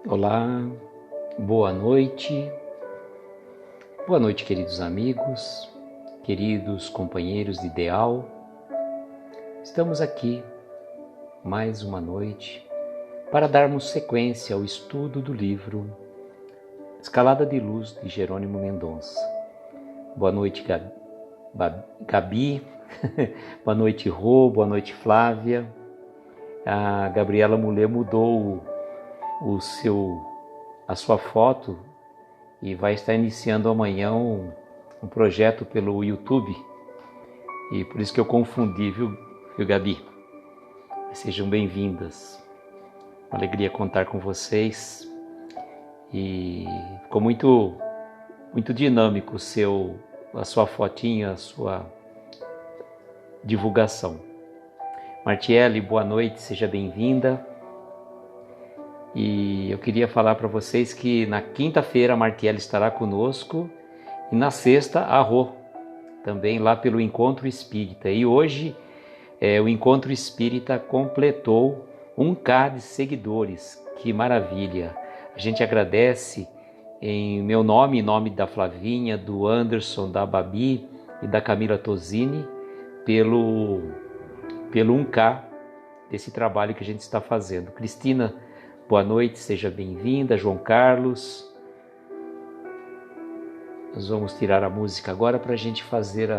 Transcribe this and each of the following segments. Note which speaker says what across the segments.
Speaker 1: Olá, boa noite, queridos amigos, queridos companheiros de ideal. Estamos aqui mais uma noite para darmos sequência ao estudo do livro Escalada de Luz de Jerônimo Mendonça. Boa noite, Gabi, boa noite, Rô, boa noite, Flávia. A Gabriela Mulher mudou a sua foto e vai estar iniciando amanhã um projeto pelo YouTube. E por isso que eu confundi, viu Gabi? Sejam bem-vindas. Uma alegria contar com vocês. E ficou muito dinâmico a sua fotinha, a sua divulgação. Martiele, boa noite, seja bem-vinda. E eu queria falar para vocês que na quinta-feira a Martiele estará conosco e na sexta a Rô, também lá pelo Encontro Espírita. E hoje o Encontro Espírita completou 1.000 de seguidores. Que maravilha! A gente agradece em meu nome, em nome da Flavinha, do Anderson, da Babi e da Camila Tosini pelo 1.000 desse trabalho que a gente está fazendo. Cristina, boa noite, seja bem-vinda. João Carlos. Nós vamos tirar a música agora para a gente fazer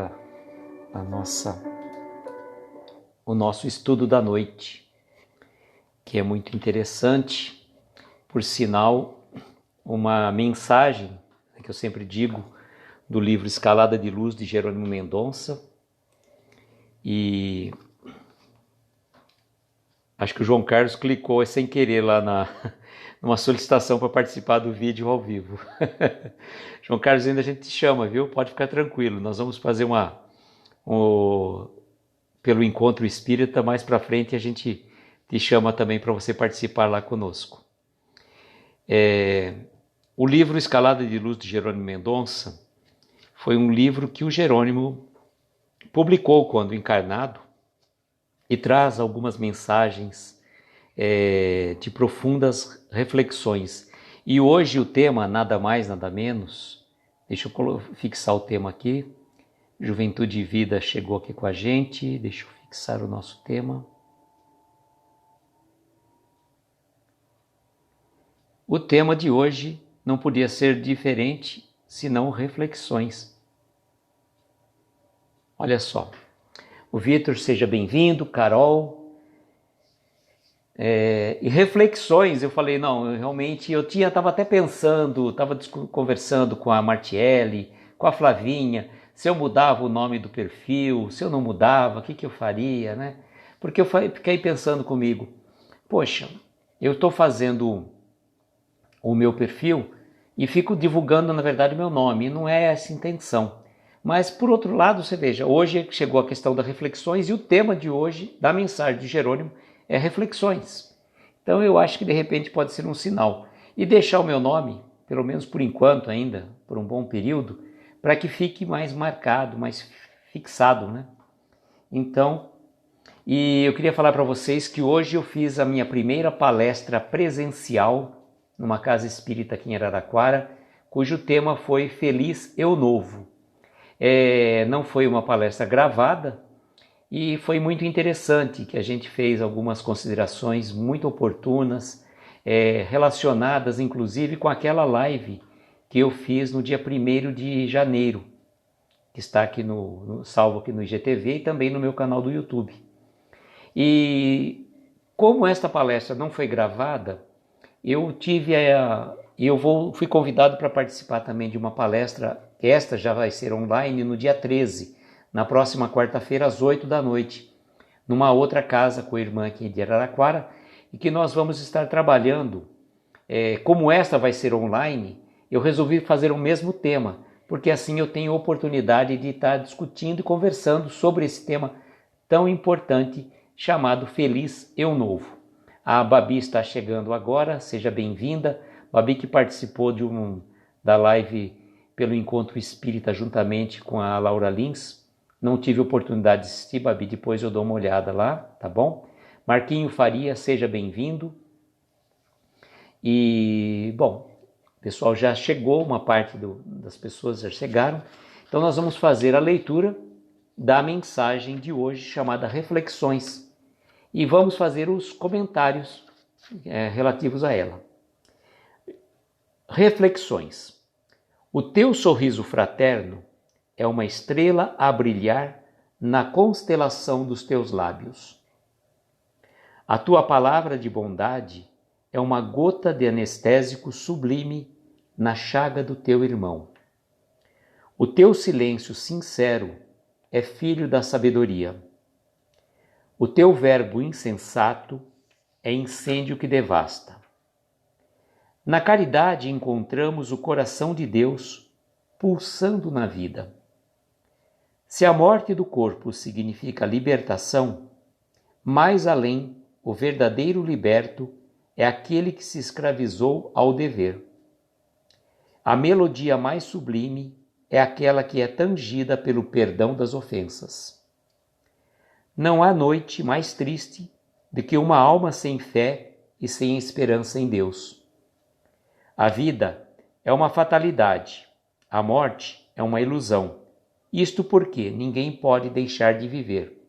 Speaker 1: o nosso estudo da noite, que é muito interessante. Por sinal, uma mensagem que eu sempre digo do livro Escalada de Luz de Jerônimo Mendonça. E acho que o João Carlos clicou sem querer lá numa solicitação para participar do vídeo ao vivo. João Carlos, ainda a gente te chama, viu? Pode ficar tranquilo. Nós vamos fazer pelo Encontro Espírita, mais para frente a gente te chama também para você participar lá conosco. O livro Escalada de Luz de Jerônimo Mendonça foi um livro que o Jerônimo publicou quando encarnado e traz algumas mensagens de profundas reflexões. E hoje o tema, nada mais, nada menos, deixa eu fixar o tema aqui, Juventude e Vida chegou aqui com a gente, deixa eu fixar o nosso tema. O tema de hoje não podia ser diferente senão reflexões. Olha só, o Vitor, seja bem-vindo, Carol. E reflexões, eu falei, não, realmente eu estava até pensando, estava conversando com a Martiele, com a Flavinha, se eu mudava o nome do perfil, se eu não mudava, o que eu faria, né? Porque eu fiquei pensando comigo, poxa, eu estou fazendo o meu perfil e fico divulgando, na verdade, o meu nome, e não é essa a intenção. Mas, por outro lado, você veja, hoje chegou a questão das reflexões e o tema de hoje, da mensagem de Jerônimo, é reflexões. Então, eu acho que, de repente, pode ser um sinal. E deixar o meu nome, pelo menos por enquanto ainda, por um bom período, para que fique mais marcado, mais fixado, né? Então, e eu queria falar para vocês que hoje eu fiz a minha primeira palestra presencial numa casa espírita aqui em Araraquara, cujo tema foi Feliz Eu Novo. Não foi uma palestra gravada e foi muito interessante, que a gente fez algumas considerações muito oportunas, relacionadas inclusive com aquela live que eu fiz no dia 1º de janeiro, que está aqui salvo aqui no IGTV e também no meu canal do YouTube. E como esta palestra não foi gravada, fui convidado para participar também de uma palestra, esta já vai ser online no dia 13, na próxima quarta-feira às 8 da noite, numa outra casa com a irmã aqui de Araraquara, e que nós vamos estar trabalhando, como esta vai ser online, eu resolvi fazer o mesmo tema, porque assim eu tenho oportunidade de estar discutindo e conversando sobre esse tema tão importante chamado Feliz Eu Novo. A Babi está chegando agora, seja bem-vinda. Babi que participou da live pelo Encontro Espírita juntamente com a Laura Lins. Não tive oportunidade de assistir, Babi, depois eu dou uma olhada lá, tá bom? Marquinho Faria, seja bem-vindo. E, bom, o pessoal já chegou, uma parte das pessoas já chegaram. Então nós vamos fazer a leitura da mensagem de hoje, chamada Reflexões. E vamos fazer os comentários relativos a ela. Reflexões. O teu sorriso fraterno é uma estrela a brilhar na constelação dos teus lábios. A tua palavra de bondade é uma gota de anestésico sublime na chaga do teu irmão. O teu silêncio sincero é filho da sabedoria. O teu verbo insensato é incêndio que devasta. Na caridade encontramos o coração de Deus pulsando na vida. Se a morte do corpo significa libertação, mais além, o verdadeiro liberto é aquele que se escravizou ao dever. A melodia mais sublime é aquela que é tangida pelo perdão das ofensas. Não há noite mais triste do que uma alma sem fé e sem esperança em Deus. A vida é uma fatalidade, a morte é uma ilusão. Isto porque ninguém pode deixar de viver.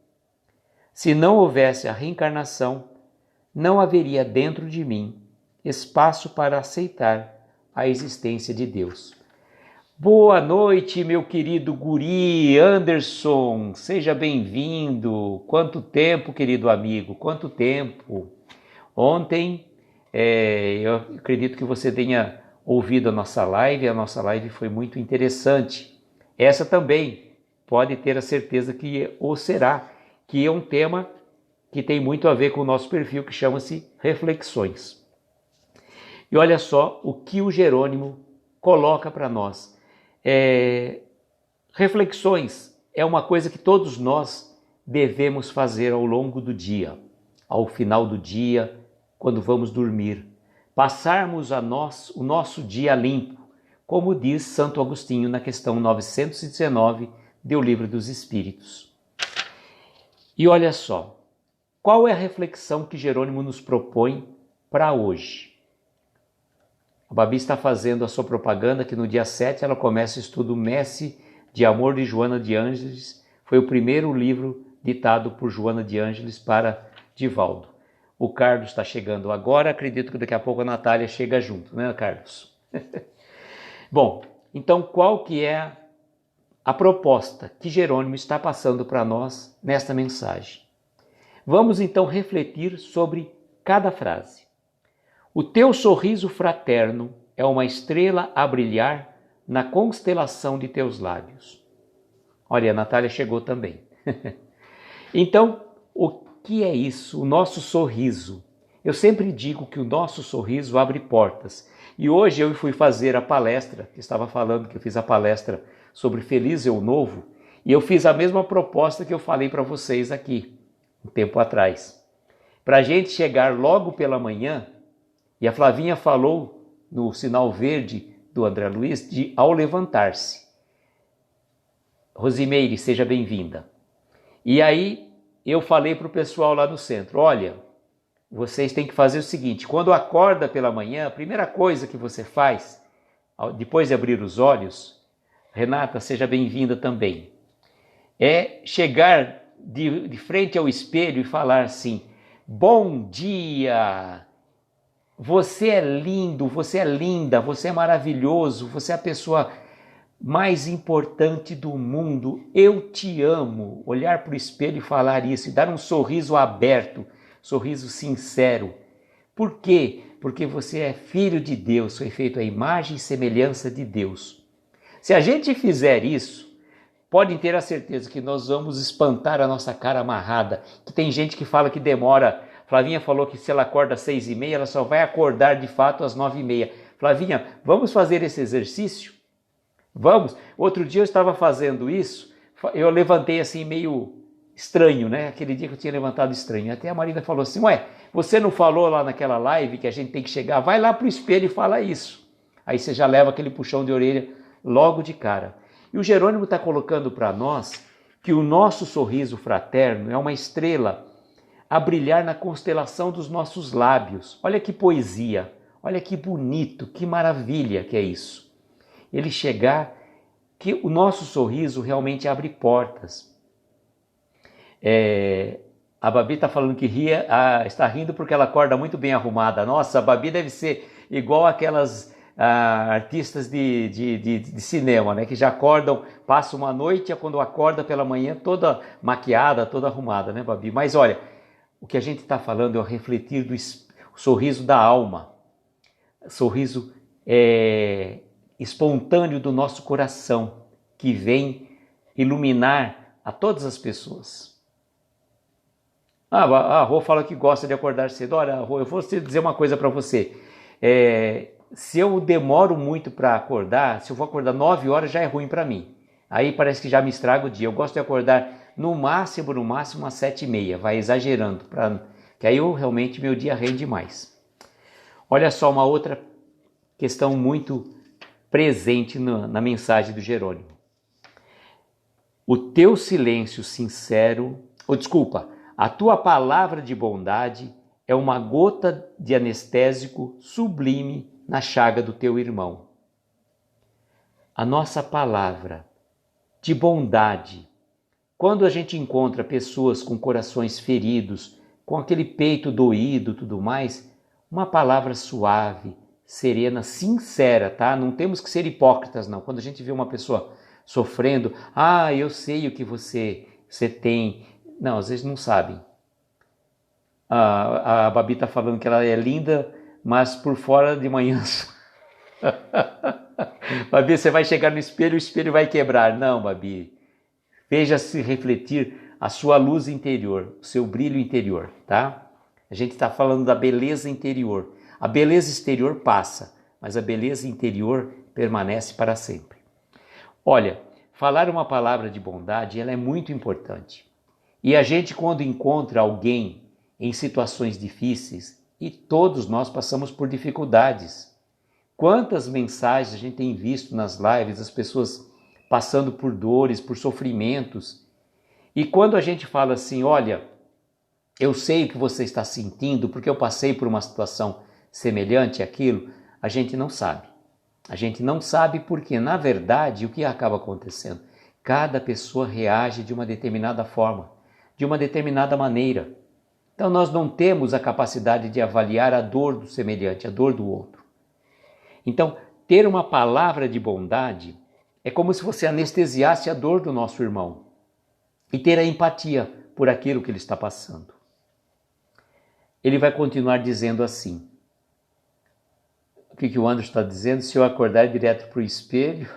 Speaker 1: Se não houvesse a reencarnação, não haveria dentro de mim espaço para aceitar a existência de Deus. Boa noite, meu querido guri Anderson, seja bem-vindo. Quanto tempo, querido amigo, quanto tempo. Ontem, eu acredito que você tenha ouvido a nossa live foi muito interessante. Essa também pode ter a certeza que o será, que é um tema que tem muito a ver com o nosso perfil, que chama-se Reflexões. E olha só o que o Jerônimo coloca para nós. Reflexões é uma coisa que todos nós devemos fazer ao longo do dia, ao final do dia, quando vamos dormir. Passarmos o nosso dia limpo, como diz Santo Agostinho na questão 919 do Livro dos Espíritos. E olha só, qual é a reflexão que Jerônimo nos propõe para hoje? A Babi está fazendo a sua propaganda que no dia 7 ela começa o estudo Messe de Amor de Joana de Ângeles. Foi o primeiro livro ditado por Joana de Ângeles para Divaldo. O Carlos está chegando agora, acredito que daqui a pouco a Natália chega junto, né, Carlos? Bom, então qual que é a proposta que Jerônimo está passando para nós nesta mensagem? Vamos então refletir sobre cada frase. O teu sorriso fraterno é uma estrela a brilhar na constelação de teus lábios. Olha, a Natália chegou também. Então, o que é isso? O nosso sorriso. Eu sempre digo que o nosso sorriso abre portas. E hoje eu fui fazer a palestra, que estava falando que eu fiz a palestra sobre Feliz é o Novo, e eu fiz a mesma proposta que eu falei para vocês aqui, um tempo atrás. Para a gente chegar logo pela manhã, e a Flavinha falou no sinal verde do André Luiz, de ao levantar-se. Rosimeire, seja bem-vinda. E aí eu falei para o pessoal lá no centro, olha, vocês têm que fazer o seguinte, quando acorda pela manhã, a primeira coisa que você faz, depois de abrir os olhos, Renata, seja bem-vinda também, é chegar de frente ao espelho e falar assim, bom dia, você é lindo, você é linda, você é maravilhoso, você é a pessoa mais importante do mundo, eu te amo. Olhar para o espelho e falar isso, e dar um sorriso aberto, sorriso sincero. Por quê? Porque você é filho de Deus, foi feito à imagem e semelhança de Deus. Se a gente fizer isso, podem ter a certeza que nós vamos espantar a nossa cara amarrada, que tem gente que fala que demora. Flavinha falou que se ela acorda às 6h30, ela só vai acordar de fato às 9h30. Flavinha, vamos fazer esse exercício? Vamos? Outro dia eu estava fazendo isso, eu levantei assim meio estranho, né? Aquele dia que eu tinha levantado estranho. Até a Marina falou assim, ué, você não falou lá naquela live que a gente tem que chegar? Vai lá pro espelho e fala isso. Aí você já leva aquele puxão de orelha logo de cara. E o Jerônimo está colocando para nós que o nosso sorriso fraterno é uma estrela a brilhar na constelação dos nossos lábios. Olha que poesia, Olha que bonito, que maravilha que é isso. Ele chegar, que o nosso sorriso realmente abre portas. A Babi está falando que está rindo porque ela acorda muito bem arrumada. Nossa, a Babi deve ser igual aquelas artistas de cinema, né? Que já acordam, passam uma noite e quando acorda pela manhã toda maquiada, toda arrumada, né, Babi? Mas olha, o que a gente está falando é o refletir do sorriso da alma, sorriso espontâneo do nosso coração, que vem iluminar a todas as pessoas. A Rô fala que gosta de acordar cedo. Olha, Rô, eu vou dizer uma coisa para você. Se eu demoro muito para acordar, se eu vou acordar 9 horas, já é ruim para mim. Aí parece que já me estraga o dia. Eu gosto de acordar no máximo às 7h30. Vai exagerando, que aí realmente meu dia rende mais. Olha só uma outra questão muito presente na mensagem do Jerônimo. O teu silêncio sincero, a tua palavra de bondade é uma gota de anestésico sublime na chaga do teu irmão. A nossa palavra de bondade, quando a gente encontra pessoas com corações feridos, com aquele peito doído, tudo mais, uma palavra suave, serena, sincera, tá? Não temos que ser hipócritas, não. Quando a gente vê uma pessoa sofrendo, eu sei o que você tem. Não, às vezes não sabem. A Babi está falando que ela é linda, mas por fora de manhã... Babi, você vai chegar no espelho, o espelho vai quebrar. Não, Babi. Veja-se refletir a sua luz interior, o seu brilho interior, tá? A gente está falando da beleza interior. A beleza exterior passa, mas a beleza interior permanece para sempre. Olha, falar uma palavra de bondade, ela é muito importante. E a gente, quando encontra alguém em situações difíceis, e todos nós passamos por dificuldades. Quantas mensagens a gente tem visto nas lives, as pessoas passando por dores, por sofrimentos. E quando a gente fala assim, olha, eu sei o que você está sentindo, porque eu passei por uma situação semelhante àquilo, a gente não sabe. A gente não sabe porque, na verdade, o que acaba acontecendo? Cada pessoa reage de uma determinada forma, de uma determinada maneira. Então nós não temos a capacidade de avaliar a dor do semelhante, a dor do outro. Então, ter uma palavra de bondade é como se você anestesiasse a dor do nosso irmão e ter a empatia por aquilo que ele está passando. Ele vai continuar dizendo assim. O que o Anderson está dizendo? Se eu acordar direto para o espelho,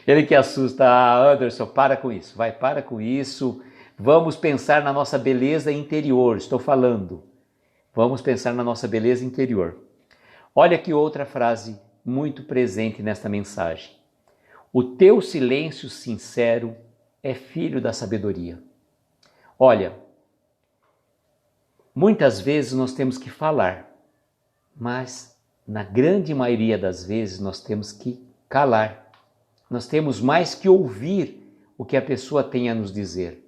Speaker 1: ele que assusta. Anderson, para com isso, para com isso. Vamos pensar na nossa beleza interior, estou falando. Vamos pensar na nossa beleza interior. Olha que outra frase muito presente nesta mensagem. O teu silêncio sincero é filho da sabedoria. Olha, muitas vezes nós temos que falar, mas na grande maioria das vezes nós temos que calar. Nós temos mais que ouvir o que a pessoa tem a nos dizer.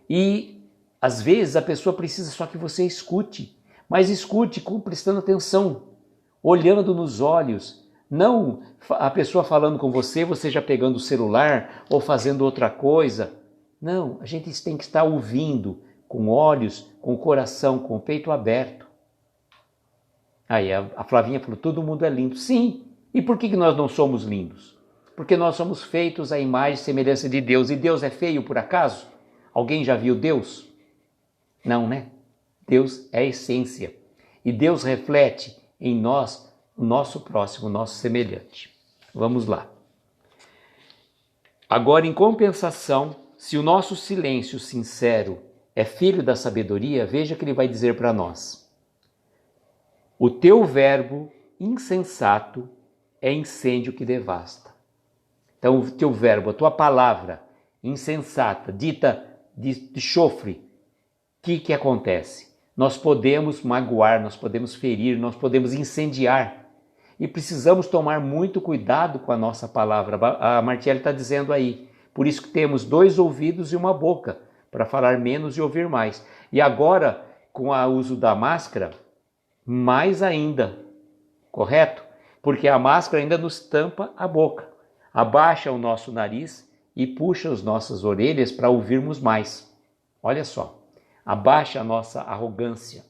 Speaker 1: E às vezes a pessoa precisa só que você escute, mas escute prestando atenção, olhando nos olhos, não a pessoa falando com você, você já pegando o celular ou fazendo outra coisa. Não, a gente tem que estar ouvindo com olhos, com o coração, com o peito aberto. Aí a Flavinha falou, todo mundo é lindo. Sim, e por que nós não somos lindos? Porque nós somos feitos à imagem e semelhança de Deus. E Deus é feio por acaso? Alguém já viu Deus? Não, né? Deus é a essência. E Deus reflete em nós o nosso próximo, o nosso semelhante. Vamos lá. Agora, em compensação, se o nosso silêncio sincero é filho da sabedoria, veja que ele vai dizer para nós. O teu verbo insensato é incêndio que devasta. Então, o teu verbo, a tua palavra insensata, dita de chofre, o que acontece? Nós podemos magoar, nós podemos ferir, nós podemos incendiar. E precisamos tomar muito cuidado com a nossa palavra. A Martielli está dizendo aí. Por isso que temos 2 ouvidos e uma boca, para falar menos e ouvir mais. E agora, com o uso da máscara, mais ainda, correto? Porque a máscara ainda nos tampa a boca, abaixa o nosso nariz e puxa as nossas orelhas para ouvirmos mais. Olha só, abaixa a nossa arrogância,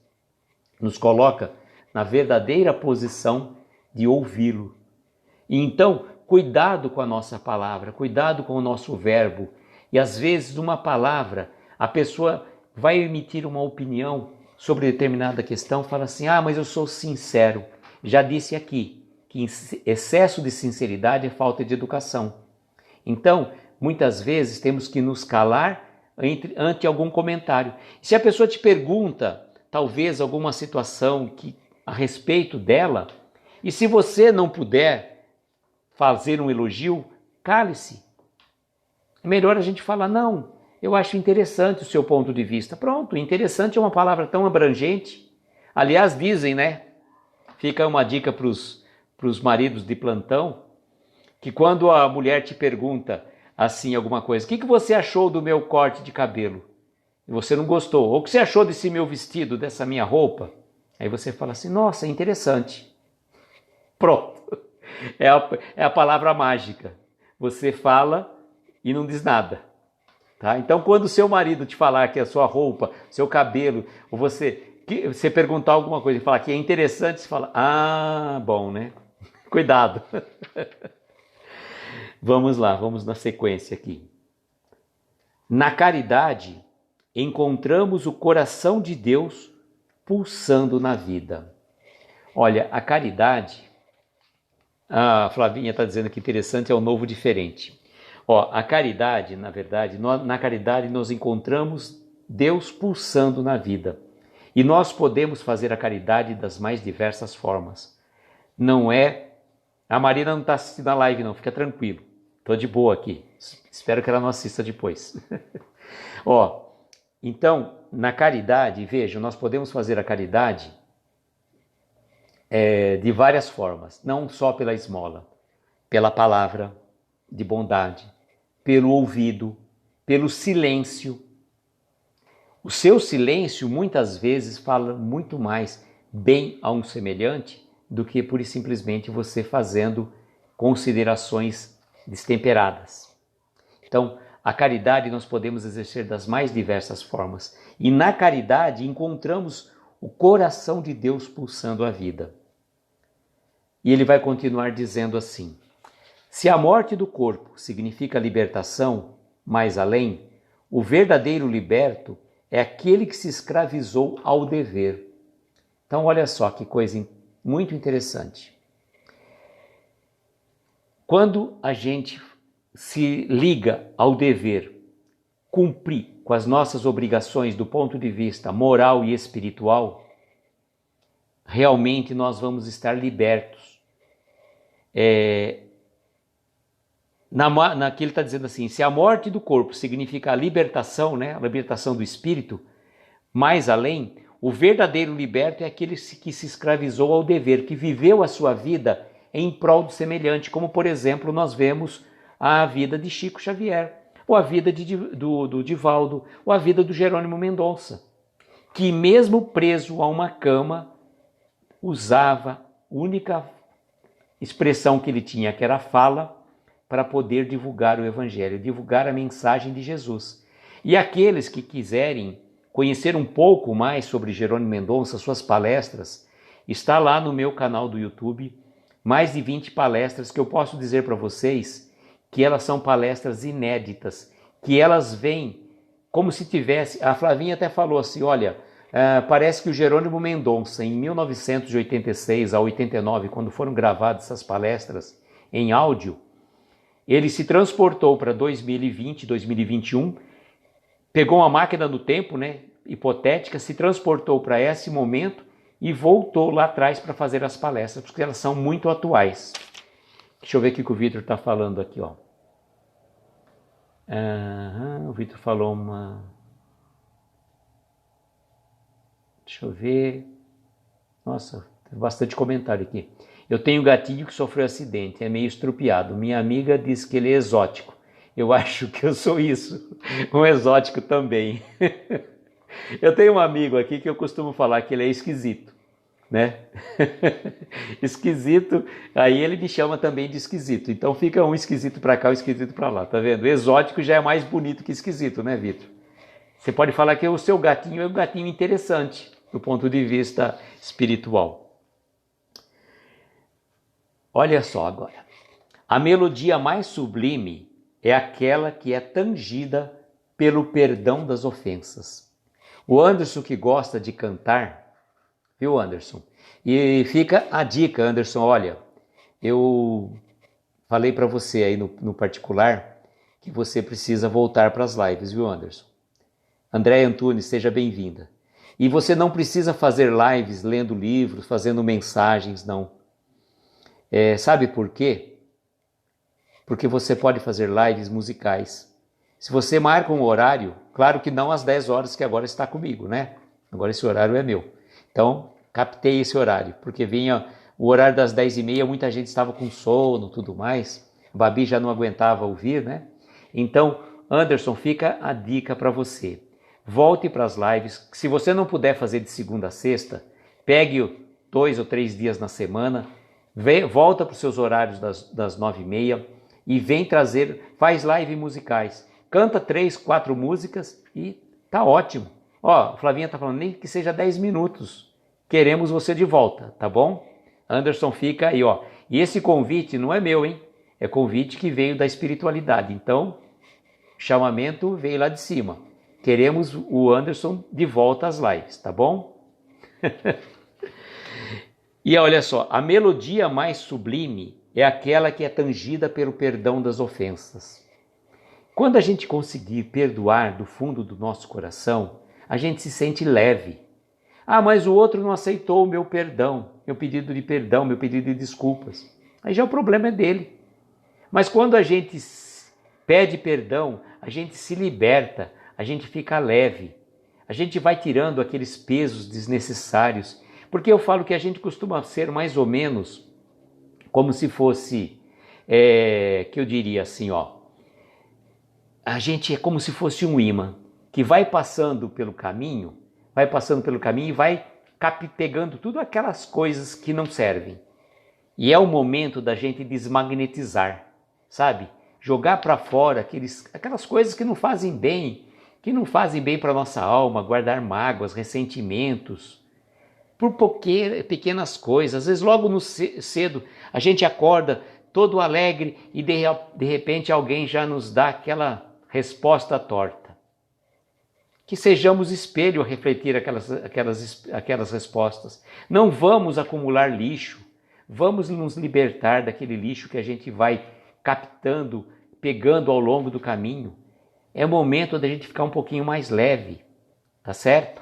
Speaker 1: nos coloca na verdadeira posição de ouvi-lo. E então, cuidado com a nossa palavra, cuidado com o nosso verbo. E às vezes uma palavra, a pessoa vai emitir uma opinião sobre determinada questão, fala assim, mas eu sou sincero. Já disse aqui que excesso de sinceridade é falta de educação. Então, muitas vezes temos que nos calar ante algum comentário. Se a pessoa te pergunta, talvez alguma situação a respeito dela, e se você não puder fazer um elogio, cale-se. É melhor a gente falar, não, eu acho interessante o seu ponto de vista. Pronto, interessante é uma palavra tão abrangente. Aliás, dizem, né? Fica uma dica para os maridos de plantão, que quando a mulher te pergunta assim alguma coisa, o que você achou do meu corte de cabelo? E você não gostou. Ou o que você achou desse meu vestido, dessa minha roupa? Aí você fala assim, nossa, interessante. Pronto. É a palavra mágica. Você fala e não diz nada. Tá? Então, quando o seu marido te falar que a sua roupa, seu cabelo, ou você perguntar alguma coisa e falar que é interessante, você fala, bom, né? Cuidado. Vamos lá, vamos na sequência aqui. Na caridade, encontramos o coração de Deus pulsando na vida. Olha, a caridade, a Flavinha está dizendo que interessante, é o novo diferente. A caridade, na verdade, na caridade nós encontramos Deus pulsando na vida. E nós podemos fazer a caridade das mais diversas formas. Não é... A Marina não está assistindo a live não, fica tranquilo. Estou de boa aqui. Espero que ela não assista depois. Então, na caridade, veja, nós podemos fazer a caridade de várias formas. Não só pela esmola, pela palavra de bondade, pelo ouvido, pelo silêncio. O seu silêncio muitas vezes fala muito mais bem a um semelhante do que pura e simplesmente você fazendo considerações destemperadas. Então, a caridade nós podemos exercer das mais diversas formas. E na caridade encontramos o coração de Deus pulsando a vida. E ele vai continuar dizendo assim, se a morte do corpo significa libertação, mais além, o verdadeiro liberto é aquele que se escravizou ao dever. Então, olha só que coisa muito interessante. Quando a gente se liga ao dever, cumprir com as nossas obrigações do ponto de vista moral e espiritual, realmente nós vamos estar libertos. Naquilo ele está dizendo assim, se a morte do corpo significa a libertação, né, a libertação do espírito, mais além, o verdadeiro liberto é aquele que se escravizou ao dever, que viveu a sua vida em prol do semelhante, como por exemplo nós vemos a vida de Chico Xavier, ou a vida do Divaldo, ou a vida do Jerônimo Mendonça, que mesmo preso a uma cama, usava a única expressão que ele tinha, que era a fala, para poder divulgar o Evangelho, divulgar a mensagem de Jesus. E aqueles que quiserem conhecer um pouco mais sobre Jerônimo Mendonça, suas palestras, está lá no meu canal do YouTube, mais de 20 palestras que eu posso dizer para vocês que elas são palestras inéditas, que elas vêm como se tivesse... A Flavinha até falou assim, olha, parece que o Jerônimo Mendonça, em 1986 a 89, quando foram gravadas essas palestras em áudio, ele se transportou para 2020, 2021, pegou uma máquina do tempo, né, hipotética, se transportou para esse momento e voltou lá atrás para fazer as palestras, porque elas são muito atuais. Deixa eu ver o que o Vitor está falando aqui. O Vitor falou uma... Deixa eu ver... Nossa, tem bastante comentário aqui. Eu tenho um gatinho que sofreu acidente, é meio estrupiado. Minha amiga diz que ele é exótico. Eu acho que eu sou isso, um exótico também. Eu tenho um amigo aqui que eu costumo falar que ele é esquisito. né? Esquisito, aí ele me chama também de esquisito. Então fica um esquisito para cá, um esquisito para lá, tá vendo? Exótico já é mais bonito que esquisito, né, Vitor? Você pode falar que o seu gatinho é um gatinho interessante do ponto de vista espiritual. Olha só agora. A melodia mais sublime é aquela que é tangida pelo perdão das ofensas. O Anderson que gosta de cantar, viu, Anderson? E fica a dica, Anderson, olha, eu falei para você aí no particular que você precisa voltar para as lives, viu, Anderson? Andréia Antunes, seja bem-vinda. E você não precisa fazer lives lendo livros, fazendo mensagens, não. Sabe por quê? Porque você pode fazer lives musicais. Se você marca um horário, claro que não às 10 horas que agora está comigo, né? Agora esse horário é meu. Então, captei esse horário, porque vinha o horário das 10h30, muita gente estava com sono e tudo mais. A Babi já não aguentava ouvir, né? Então, Anderson, fica a dica para você. Volte para as lives. Se você não puder fazer de segunda a sexta, pegue 2 ou 3 dias na semana, volta para os seus horários das 9h30 e vem trazer, faz live musicais. Canta 3, 4 músicas e tá ótimo. Ó, a Flavinha tá falando, nem que seja 10 minutos. Queremos você de volta, tá bom? Anderson fica aí, ó. E esse convite não é meu, hein? É convite que veio da espiritualidade. Então, chamamento veio lá de cima. Queremos o Anderson de volta às lives, tá bom? E olha só, a melodia mais sublime é aquela que é tangida pelo perdão das ofensas. Quando a gente conseguir perdoar do fundo do nosso coração, a gente se sente leve. Ah, mas o outro não aceitou o meu perdão, meu pedido de perdão, meu pedido de desculpas. Aí já o problema é dele. Mas quando a gente pede perdão, a gente se liberta, a gente fica leve. A gente vai tirando aqueles pesos desnecessários. Porque eu falo que a gente costuma ser mais ou menos como se fosse, que eu diria assim, ó. A gente é como se fosse um imã que vai passando pelo caminho e vai pegando tudo aquelas coisas que não servem. E é o momento da gente desmagnetizar, sabe? Jogar para fora aquelas coisas que não fazem bem para a nossa alma, guardar mágoas, ressentimentos, por pequenas coisas. Às vezes logo cedo a gente acorda todo alegre e de repente alguém já nos dá aquela resposta torta. Que sejamos espelho a refletir aquelas respostas. Não vamos acumular lixo, vamos nos libertar daquele lixo que a gente vai captando, pegando ao longo do caminho. É o momento da gente ficar um pouquinho mais leve, tá certo?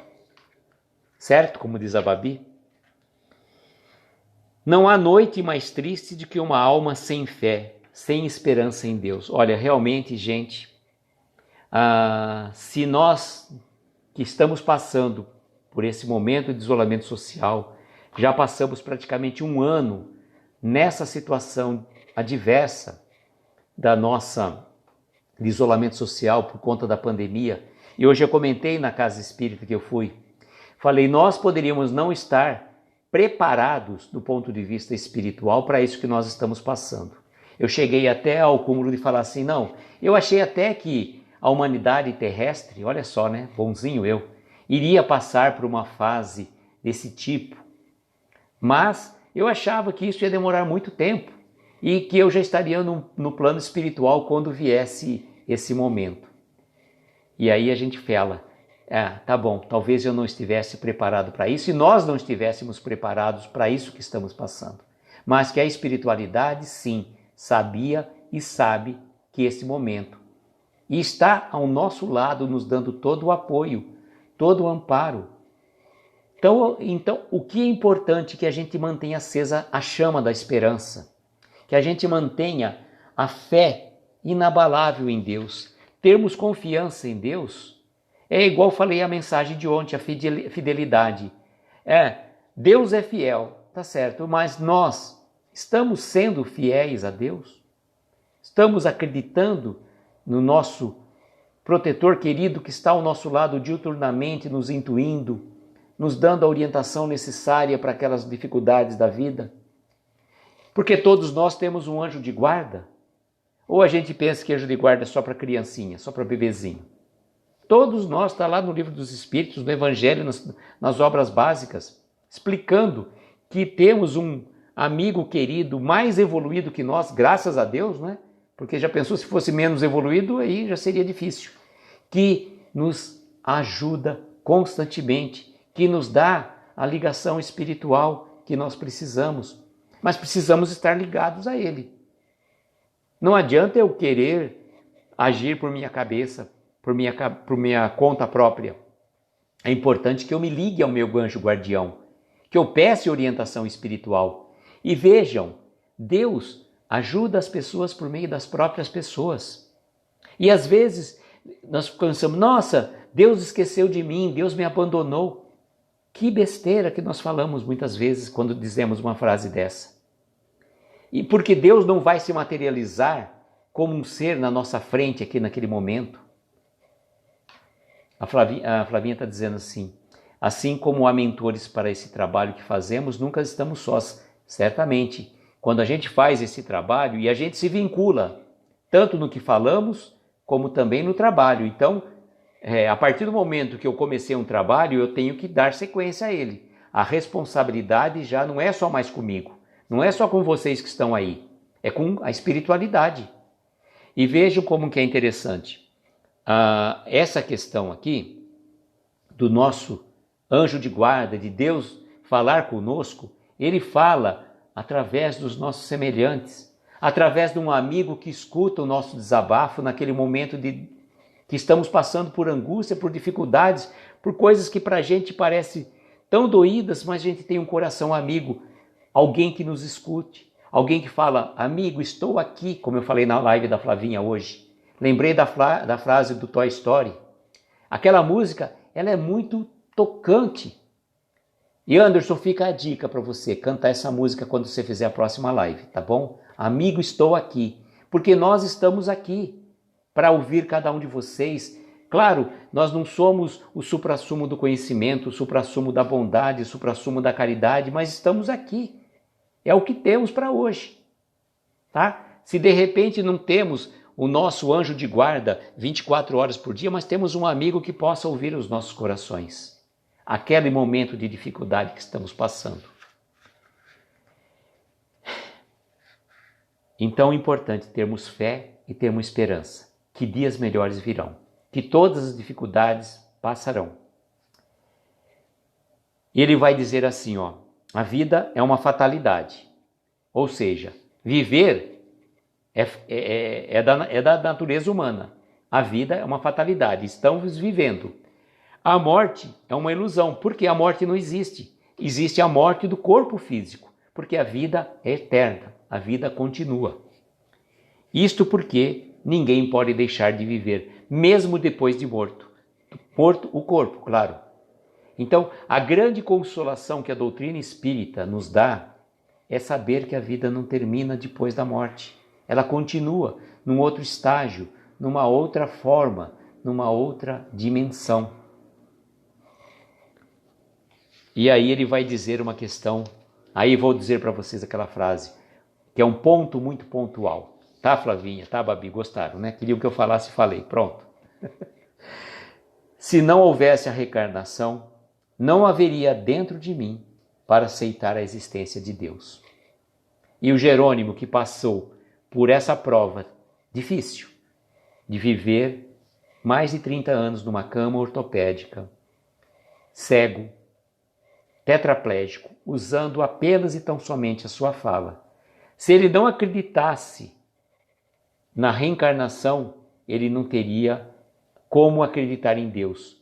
Speaker 1: Certo, como diz a Babi? Não há noite mais triste do que uma alma sem fé, sem esperança em Deus. Olha, realmente, gente, se nós que estamos passando por esse momento de isolamento social, já passamos praticamente um ano nessa situação adversa de isolamento social por conta da pandemia, e hoje eu comentei na casa espírita que eu fui, falei, nós poderíamos não estar preparados do ponto de vista espiritual para isso que nós estamos passando. Eu cheguei até ao cúmulo de falar assim, não, eu achei até que a humanidade terrestre, olha só, né, bonzinho eu, iria passar por uma fase desse tipo, mas eu achava que isso ia demorar muito tempo e que eu já estaria no plano espiritual quando viesse esse momento. E aí a gente fala, tá bom, talvez eu não estivesse preparado para isso e nós não estivéssemos preparados para isso que estamos passando. Mas que a espiritualidade, sim, sabia e sabe que esse momento e está ao nosso lado nos dando todo o apoio, todo o amparo. Então, o que é importante é que a gente mantenha acesa a chama da esperança, que a gente mantenha a fé inabalável em Deus, termos confiança em Deus. É igual falei a mensagem de ontem, a fidelidade. Deus é fiel, tá certo, mas nós estamos sendo fiéis a Deus? Estamos acreditando no nosso protetor querido que está ao nosso lado diuturnamente, nos intuindo, nos dando a orientação necessária para aquelas dificuldades da vida? Porque todos nós temos um anjo de guarda. Ou a gente pensa que anjo de guarda é só para criancinha, só para bebezinho? Todos nós, está lá no Livro dos Espíritos, no Evangelho, nas obras básicas, explicando que temos um amigo querido mais evoluído que nós, graças a Deus, né? Porque já pensou se fosse menos evoluído, aí já seria difícil. Que nos ajuda constantemente, que nos dá a ligação espiritual que nós precisamos. Mas precisamos estar ligados a Ele. Não adianta eu querer agir por minha cabeça, por minha conta própria. É importante que eu me ligue ao meu anjo guardião, que eu peça orientação espiritual. E vejam, Deus ajuda as pessoas por meio das próprias pessoas. E às vezes nós pensamos, nossa, Deus esqueceu de mim, Deus me abandonou. Que besteira que nós falamos muitas vezes quando dizemos uma frase dessa. E porque Deus não vai se materializar como um ser na nossa frente aqui naquele momento. A Flavinha está dizendo assim como há mentores para esse trabalho que fazemos, nunca estamos sós. Certamente, quando a gente faz esse trabalho e a gente se vincula, tanto no que falamos, como também no trabalho. Então, a partir do momento que eu comecei um trabalho, eu tenho que dar sequência a ele. A responsabilidade já não é só mais comigo, não é só com vocês que estão aí, é com a espiritualidade. E vejam como que é interessante. Essa questão aqui, do nosso anjo de guarda, de Deus falar conosco, ele fala através dos nossos semelhantes, através de um amigo que escuta o nosso desabafo naquele momento que estamos passando por angústia, por dificuldades, por coisas que para a gente parecem tão doídas, mas a gente tem um coração amigo, alguém que nos escute, alguém que fala, amigo, estou aqui, como eu falei na live da Flavinha hoje. Lembrei da frase do Toy Story. Aquela música, ela é muito tocante. E Anderson, fica a dica para você cantar essa música quando você fizer a próxima live, tá bom? Amigo, estou aqui. Porque nós estamos aqui para ouvir cada um de vocês. Claro, nós não somos o suprassumo do conhecimento, o suprassumo da bondade, o suprassumo da caridade, mas estamos aqui. É o que temos para hoje, tá? Se de repente não temos o nosso anjo de guarda 24 horas por dia, mas temos um amigo que possa ouvir os nossos corações. Aquele momento de dificuldade que estamos passando. Então é importante termos fé e termos esperança, que dias melhores virão, que todas as dificuldades passarão. E ele vai dizer assim, a vida é uma fatalidade, ou seja, viver é da natureza humana. A vida é uma fatalidade, estamos vivendo. A morte é uma ilusão, porque a morte não existe. Existe a morte do corpo físico, porque a vida é eterna, a vida continua. Isto porque ninguém pode deixar de viver, mesmo depois de morto. Morto o corpo, claro. Então, a grande consolação que a doutrina espírita nos dá é saber que a vida não termina depois da morte. Ela continua num outro estágio, numa outra forma, numa outra dimensão. E aí ele vai dizer uma questão, aí vou dizer para vocês aquela frase, que é um ponto muito pontual. Tá, Flavinha? Tá, Babi? Gostaram, né? Queriam que eu falasse e falei. Pronto. Se não houvesse a reencarnação, não haveria dentro de mim para aceitar a existência de Deus. E o Jerônimo, que passou por essa prova difícil de viver mais de 30 anos numa cama ortopédica, cego, tetraplégico, usando apenas e tão somente a sua fala. Se ele não acreditasse na reencarnação, ele não teria como acreditar em Deus.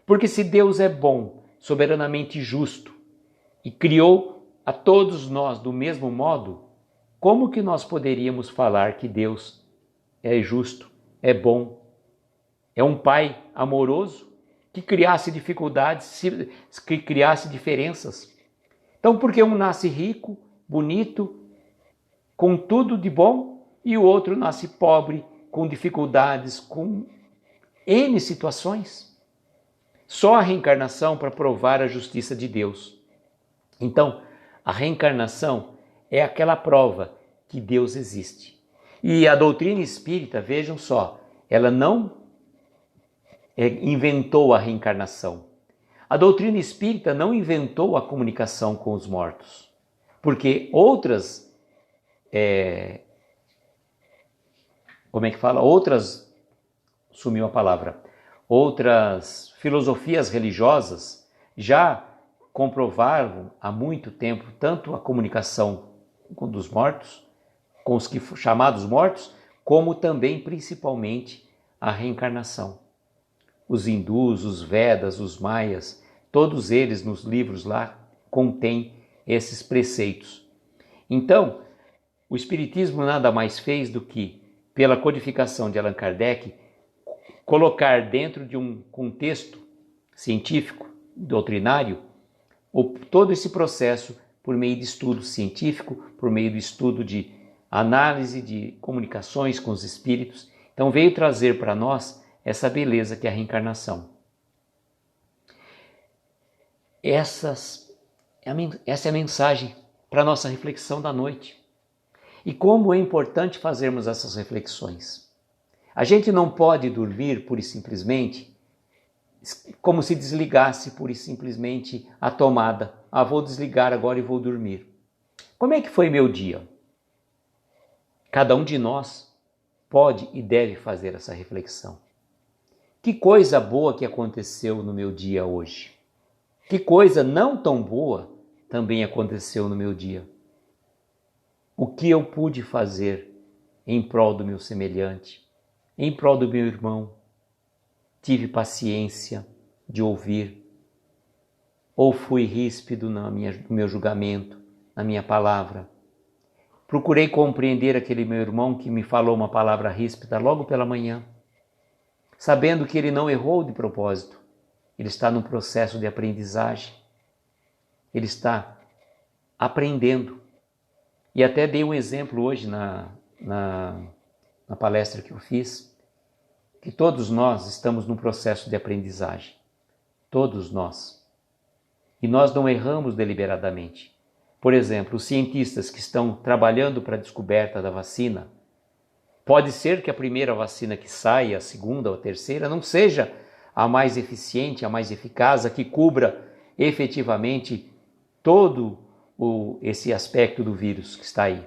Speaker 1: Porque se Deus é bom, soberanamente justo, e criou a todos nós do mesmo modo, como que nós poderíamos falar que Deus é justo, é bom, é um Pai amoroso, que criasse dificuldades, que criasse diferenças? Então, por que um nasce rico, bonito, com tudo de bom, e o outro nasce pobre, com dificuldades, com N situações? Só a reencarnação para provar a justiça de Deus. Então, a reencarnação é aquela prova que Deus existe. E a doutrina espírita, vejam só, ela não inventou a reencarnação. A doutrina espírita não inventou a comunicação com os mortos, porque outras, sumiu a palavra, outras filosofias religiosas já comprovaram há muito tempo tanto a comunicação dos mortos, com os chamados mortos, como também, principalmente, a reencarnação. Os hindus, os Vedas, os maias, todos eles nos livros lá contêm esses preceitos. Então, o Espiritismo nada mais fez do que, pela codificação de Allan Kardec, colocar dentro de um contexto científico, doutrinário, todo esse processo por meio de estudo científico, por meio do estudo de análise de comunicações com os espíritos. Então veio trazer para nós essa beleza que é a reencarnação. Essa é a mensagem para a nossa reflexão da noite. E como é importante fazermos essas reflexões. A gente não pode dormir pura e simplesmente como se desligasse pura e simplesmente a tomada. Vou desligar agora e vou dormir. Como é que foi meu dia? Cada um de nós pode e deve fazer essa reflexão. Que coisa boa que aconteceu no meu dia hoje? Que coisa não tão boa também aconteceu no meu dia? O que eu pude fazer em prol do meu semelhante, em prol do meu irmão? Tive paciência de ouvir? Ou fui ríspido no meu julgamento, na minha palavra? Procurei compreender aquele meu irmão que me falou uma palavra ríspida logo pela manhã, sabendo que ele não errou de propósito. Ele está num processo de aprendizagem. Ele está aprendendo. E até dei um exemplo hoje na palestra que eu fiz, que todos nós estamos num processo de aprendizagem. Todos nós. E nós não erramos deliberadamente. Por exemplo, os cientistas que estão trabalhando para a descoberta da vacina, pode ser que a primeira vacina que saia, a segunda ou a terceira, não seja a mais eficiente, a mais eficaz, a que cubra efetivamente todo esse aspecto do vírus que está aí.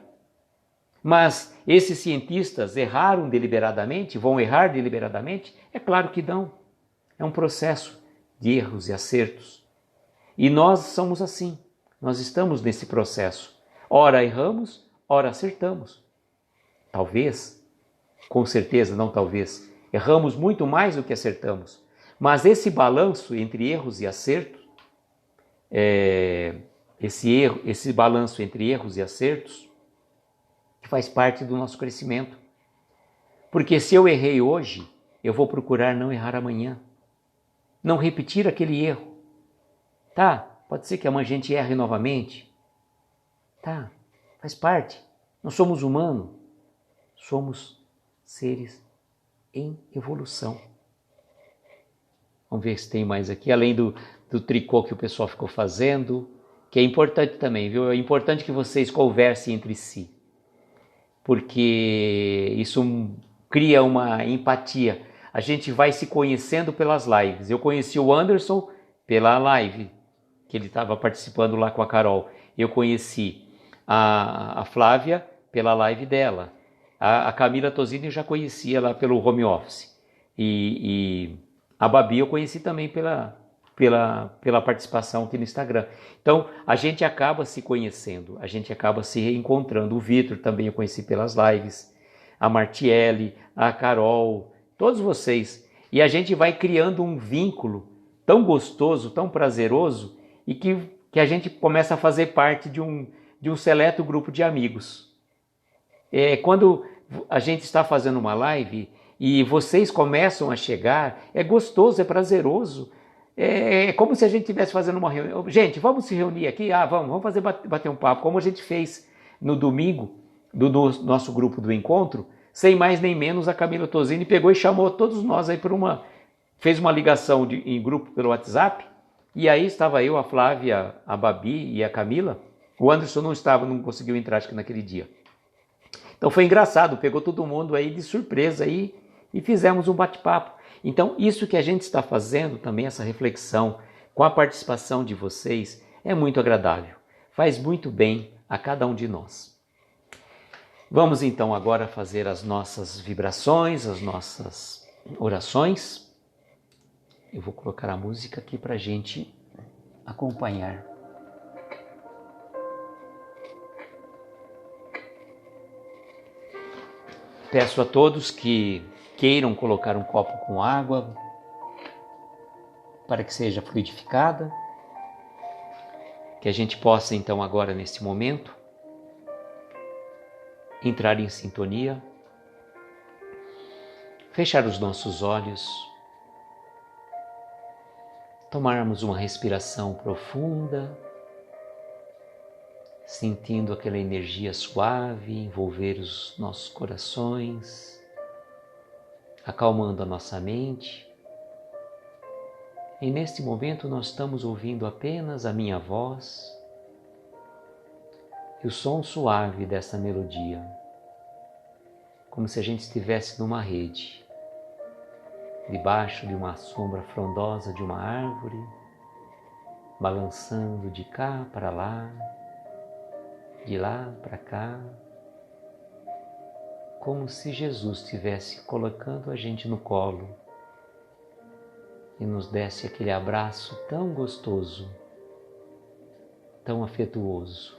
Speaker 1: Mas esses cientistas erraram deliberadamente? Vão errar deliberadamente? É claro que não. É um processo de erros e acertos. E nós somos assim. Nós estamos nesse processo. Ora erramos, ora acertamos. Talvez, com certeza, não talvez, erramos muito mais do que acertamos. Mas esse balanço entre erros e acertos, esse balanço entre erros e acertos, que faz parte do nosso crescimento. Porque se eu errei hoje, eu vou procurar não errar amanhã. Não repetir aquele erro. Tá, pode ser que amanhã a gente erre novamente. Tá, faz parte. Nós somos humanos. Somos seres em evolução. Vamos ver se tem mais aqui, além do tricô que o pessoal ficou fazendo, que é importante também, viu? É importante que vocês conversem entre si, porque isso cria uma empatia. A gente vai se conhecendo pelas lives. Eu conheci o Anderson pela live, que ele estava participando lá com a Carol. Eu conheci a Flávia pela live dela. A Camila Tosini eu já conhecia lá pelo home office. E a Babi eu conheci também pela participação aqui no Instagram. Então, a gente acaba se conhecendo, a gente acaba se reencontrando. O Vitor também eu conheci pelas lives, a Martiele, a Carol, todos vocês. E a gente vai criando um vínculo tão gostoso, tão prazeroso, e que a gente começa a fazer parte de um seleto grupo de amigos. Quando a gente está fazendo uma live e vocês começam a chegar, é gostoso, é prazeroso. É como se a gente estivesse fazendo uma reunião. Gente, vamos se reunir aqui? Vamos fazer bater um papo, como a gente fez no domingo do nosso grupo do encontro. Sem mais nem menos, a Camila Tosini pegou e chamou todos nós aí para fez uma ligação em grupo pelo WhatsApp, e aí estava eu, a Flávia, a Babi e a Camila. O Anderson não estava, não conseguiu entrar, acho que naquele dia. Então foi engraçado, pegou todo mundo aí de surpresa aí e fizemos um bate-papo. Então isso que a gente está fazendo também, essa reflexão, com a participação de vocês, é muito agradável. Faz muito bem a cada um de nós. Vamos então agora fazer as nossas vibrações, as nossas orações. Eu vou colocar a música aqui para a gente acompanhar. Peço a todos que queiram colocar um copo com água para que seja fluidificada, que a gente possa então agora neste momento entrar em sintonia, fechar os nossos olhos, tomarmos uma respiração profunda, sentindo aquela energia suave envolver os nossos corações, acalmando a nossa mente. E neste momento nós estamos ouvindo apenas a minha voz e o som suave dessa melodia, como se a gente estivesse numa rede, debaixo de uma sombra frondosa de uma árvore, balançando de cá para lá, de lá para cá, como se Jesus estivesse colocando a gente no colo e nos desse aquele abraço tão gostoso, tão afetuoso.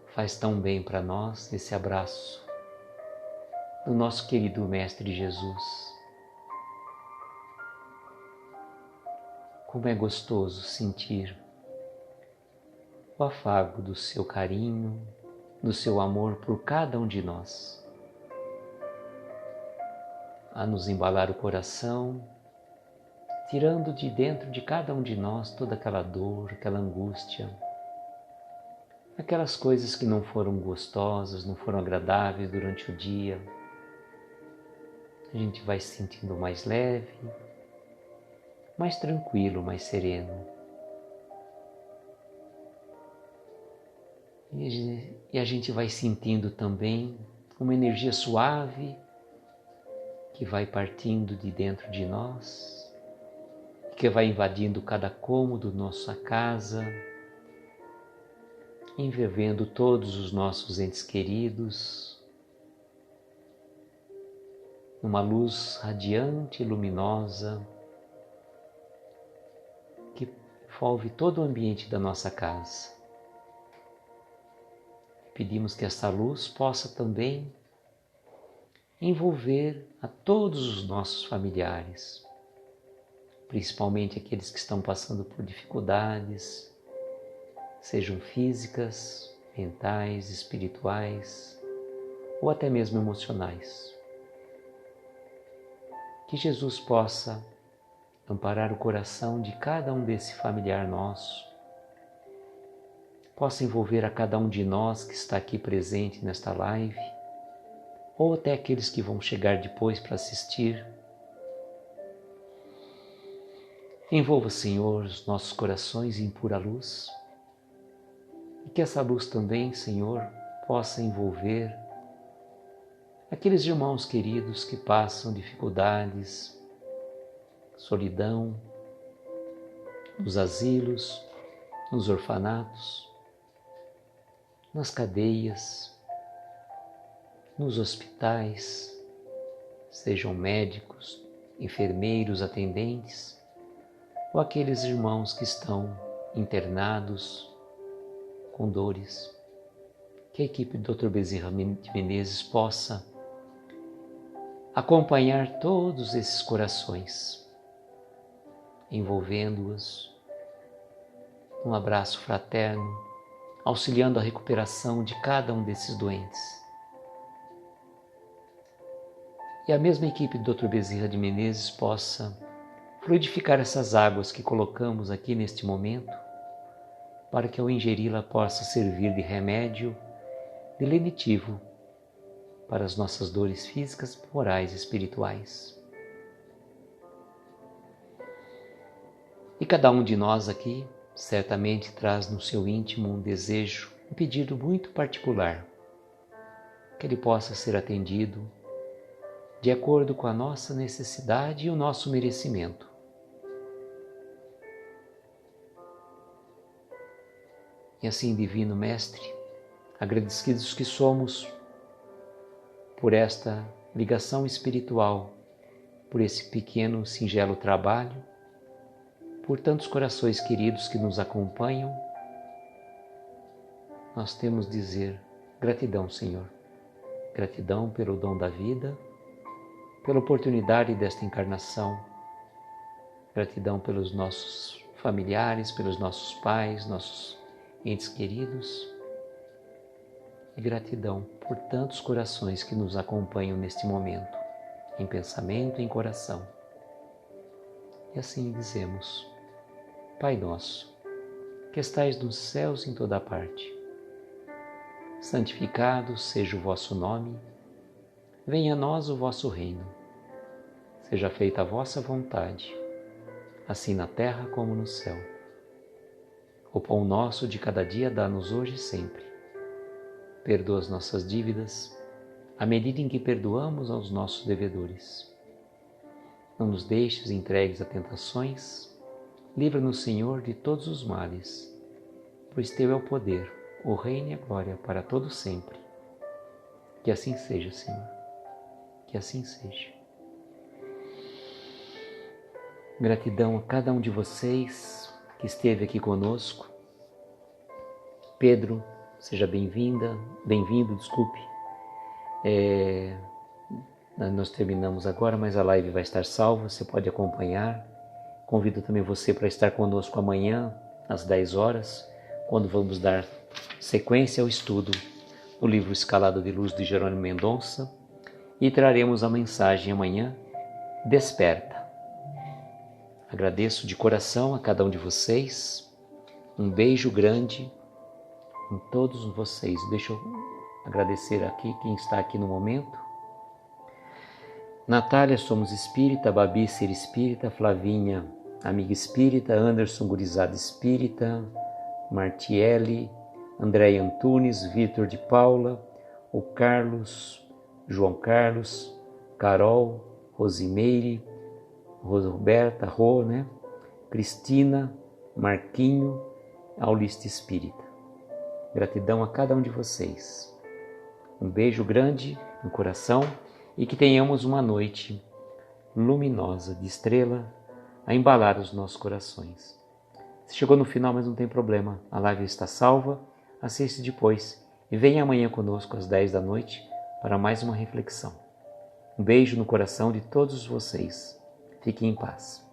Speaker 1: Faz tão bem para nós esse abraço do nosso querido Mestre Jesus. Como é gostoso sentir o afago do seu carinho, do seu amor por cada um de nós, a nos embalar o coração, tirando de dentro de cada um de nós toda aquela dor, aquela angústia, aquelas coisas que não foram gostosas, não foram agradáveis durante o dia. A gente vai se sentindo mais leve, mais tranquilo, mais sereno. E a gente vai sentindo também uma energia suave que vai partindo de dentro de nós, que vai invadindo cada cômodo da nossa casa, envolvendo todos os nossos entes queridos, numa luz radiante e luminosa que envolve todo o ambiente da nossa casa. Pedimos que essa luz possa também envolver a todos os nossos familiares, principalmente aqueles que estão passando por dificuldades, sejam físicas, mentais, espirituais ou até mesmo emocionais. Que Jesus possa amparar o coração de cada um desse familiar nosso, possa envolver a cada um de nós que está aqui presente nesta live, ou até aqueles que vão chegar depois para assistir. Envolva, Senhor, os nossos corações em pura luz, e que essa luz também, Senhor, possa envolver aqueles irmãos queridos que passam dificuldades, solidão, nos asilos, nos orfanatos, nas cadeias, nos hospitais, sejam médicos, enfermeiros, atendentes, ou aqueles irmãos que estão internados com dores. Que a equipe do Dr. Bezerra de Menezes possa acompanhar todos esses corações, envolvendo-os num abraço fraterno, auxiliando a recuperação de cada um desses doentes. E a mesma equipe do Dr. Bezerra de Menezes possa fluidificar essas águas que colocamos aqui neste momento, para que ao ingeri-la possa servir de remédio, de lenitivo, para as nossas dores físicas, morais e espirituais. E cada um de nós aqui certamente traz no seu íntimo um desejo, um pedido muito particular, que ele possa ser atendido de acordo com a nossa necessidade e o nosso merecimento. E assim, Divino Mestre, agradecidos que somos por esta ligação espiritual, por esse pequeno, singelo trabalho, por tantos corações queridos que nos acompanham, nós temos de dizer gratidão, Senhor. Gratidão pelo dom da vida, pela oportunidade desta encarnação. Gratidão pelos nossos familiares, pelos nossos pais, nossos entes queridos. E gratidão por tantos corações que nos acompanham neste momento, em pensamento e em coração. E assim dizemos: Pai nosso, que estais nos céus em toda parte, santificado seja o vosso nome, venha a nós o vosso reino, seja feita a vossa vontade, assim na terra como no céu. O pão nosso de cada dia dá-nos hoje e sempre. Perdoa as nossas dívidas, à medida em que perdoamos aos nossos devedores. Não nos deixes entregues a tentações, livra-nos, Senhor, de todos os males, pois Teu é o poder, o reino e a glória para todo sempre. Que assim seja, Senhor, que assim seja. Gratidão a cada um de vocês que esteve aqui conosco. Pedro, seja bem-vindo, Nós terminamos agora, mas a live vai estar salva, você pode acompanhar. Convido também você para estar conosco amanhã, às 10 horas, quando vamos dar sequência ao estudo do livro Escalada de Luz de Jerônimo Mendonça, e traremos a mensagem amanhã: Desperta. Agradeço de coração a cada um de vocês, um beijo grande em todos vocês. Deixa eu agradecer aqui quem está aqui no momento. Natália, somos espírita. Babi, ser espírita. Flavinha, amiga espírita. Anderson, gurizada espírita. Martiele, Andréia Antunes, Vitor de Paula, o Carlos, João Carlos, Carol, Rosimeire, Roberta, Rô, Cristina, Marquinho, Aulista Espírita. Gratidão a cada um de vocês. Um beijo grande no coração e que tenhamos uma noite luminosa de estrela a embalar os nossos corações. Se chegou no final, mas não tem problema, a live está salva, assiste depois e venha amanhã conosco às 10 da noite para mais uma reflexão. Um beijo no coração de todos vocês. Fiquem em paz.